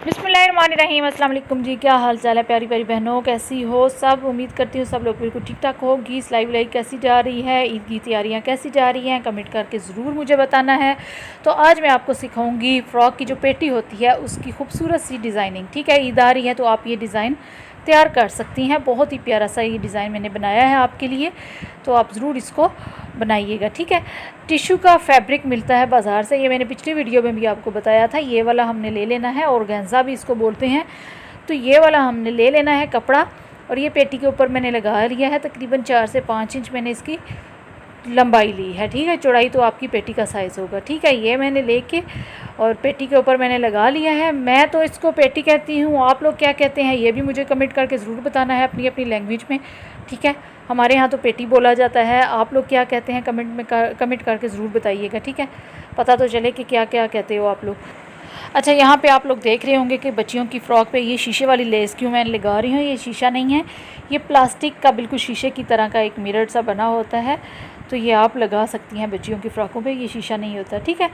बिस्मिल्लाहिर्रहमानिर्रहीम। अस्सलाम वालेकुम जी, क्या हाल चाल है प्यारी प्यारी बहनों, कैसी हो सब। उम्मीद करती हूँ सब लोग बिल्कुल ठीक ठाक होगी। लाइव कैसी जा रही है, ईद की तैयारियाँ कैसी जा रही हैं, कमेंट करके ज़रूर मुझे बताना है। तो आज मैं आपको सिखाऊंगी फ़्रॉक की जो पेटी होती है उसकी खूबसूरत सी डिज़ाइनिंग। ठीक है, ईद आ रही है तो आप ये डिज़ाइन तैयार कर सकती हैं। बहुत ही प्यारा सा ये डिज़ाइन मैंने बनाया है आपके लिए, तो आप ज़रूर इसको बनाइएगा। ठीक है, टिश्यू का फैब्रिक मिलता है बाज़ार से, ये मैंने पिछली वीडियो में भी आपको बताया था। ये वाला हमने ले लेना है, ऑर्गेन्जा भी इसको बोलते हैं। तो ये वाला हमने ले लेना है कपड़ा, और ये पेटी के ऊपर मैंने लगा लिया है। तकरीबन 4 से 5 इंच मैंने इसकी लंबाई ली है। ठीक है, चौड़ाई तो आपकी पेटी का साइज़ होगा। ठीक है, ये मैंने लेके और पेटी के ऊपर मैंने लगा लिया है। मैं तो इसको पेटी कहती हूँ, आप लोग क्या कहते हैं ये भी मुझे कमेंट करके ज़रूर बताना है अपनी अपनी लैंग्वेज में। ठीक है, हमारे यहाँ तो पेटी बोला जाता है, आप लोग क्या कहते हैं कमेंट करके ज़रूर बताइएगा। ठीक है, पता तो चले कि क्या क्या कहते हो आप लोग। अच्छा, यहाँ पे आप लोग देख रहे होंगे कि बच्चियों की फ़्रॉक पे ये शीशे वाली लेस क्यों मैं लगा रही हूँ। ये शीशा नहीं है, ये प्लास्टिक का बिल्कुल शीशे की तरह का एक मिरर सा बना होता है, तो ये आप लगा सकती हैं बच्चियों की फ़्रॉकों पे। ये शीशा नहीं होता। ठीक है,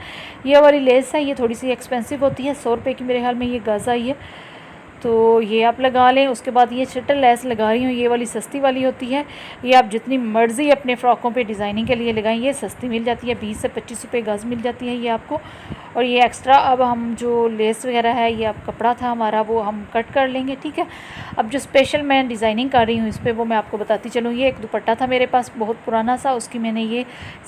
ये वाली लेस है, ये थोड़ी सी एक्सपेंसिव होती है, 100 रुपये की मेरे ख्याल में ये गज़ आई है, तो ये आप लगा लें। उसके बाद ये शटल लेस लगा रही हूँ, ये वाली सस्ती वाली होती है। ये आप जितनी मर्ज़ी अपने फ़्रॉकों पे डिज़ाइनिंग के लिए लगाएं, ये सस्ती मिल जाती है, 20 से 25 रुपये गज़ मिल जाती है ये आपको। और ये एक्स्ट्रा अब हम जो लेस वगैरह है, ये अब कपड़ा था हमारा, वो हम कट कर लेंगे। ठीक है, अब जो स्पेशल मैं डिज़ाइनिंग कर रही हूँ इस पर, वो मैं आपको बताती चलूँ। ये एक दुपट्टा था मेरे पास बहुत पुराना सा, उसकी मैंने ये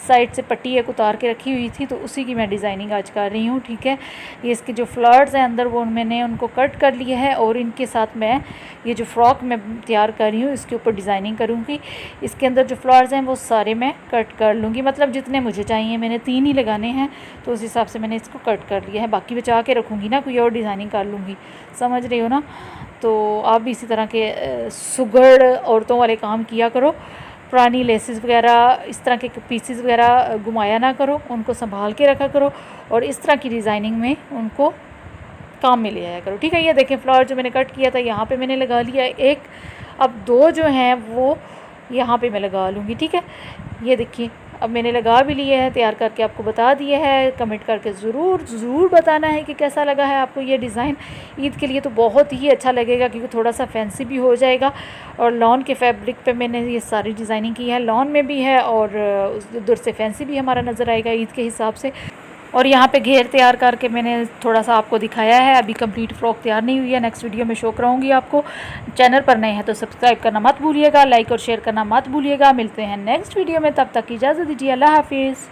साइड से पट्टी एक उतार के रखी हुई थी, तो उसी की मैं डिज़ाइनिंग आज कर रही हूँ। ठीक है, ये इसके जो फ्लवर्स हैं अंदर, वो मैंने उनको कट कर लिए हैं, और इनके साथ मैं ये जो फ़्रॉक मैं तैयार कर रही हूँ इसके ऊपर डिज़ाइनिंग करूँगी। इसके अंदर जो फ्लावर्स हैं वो सारे मैं कट कर लूँगी, मतलब जितने मुझे चाहिए, मैंने 3 ही लगाने हैं, तो उस हिसाब से मैंने इसको कट कर लिया है। बाकी बचा के रखूँगी ना, कोई और डिज़ाइनिंग कर लूँगी, समझ रही हो ना। तो आप भी इसी तरह के सुगड़ औरतों वाले काम किया करो। पुरानी लेसेस वगैरह, इस तरह के पीसीस वगैरह घुमाया ना करो, उनको संभाल के रखा करो, और इस तरह की डिज़ाइनिंग में उनको काम में ले आया करो। ठीक है, ये देखें फ्लावर जो मैंने कट किया था यहाँ पे मैंने लगा लिया एक, अब 2 जो हैं वो यहाँ पे मैं लगा लूँगी। ठीक है, ये देखिए अब मैंने लगा भी लिया है, तैयार करके आपको बता दिया है। कमेंट करके ज़रूर बताना है कि कैसा लगा है आपको ये डिज़ाइन। ईद के लिए तो बहुत ही अच्छा लगेगा, क्योंकि थोड़ा सा फैंसी भी हो जाएगा। और लॉन के फैब्रिक पे मैंने ये सारी डिज़ाइनिंग की है, लॉन में भी है और उधर से फैंसी भी हमारा नज़र आएगा ईद के हिसाब से। और यहाँ पे घेर तैयार करके मैंने थोड़ा सा आपको दिखाया है। अभी कंप्लीट फ़्रॉक तैयार नहीं हुई है, नेक्स्ट वीडियो में शो कराऊंगी आपको। चैनल पर नए हैं तो सब्सक्राइब करना मत भूलिएगा, लाइक और शेयर करना मत भूलिएगा। मिलते हैं नेक्स्ट वीडियो में, तब तक इजाज़त दीजिए, अल्लाह हाफिज़।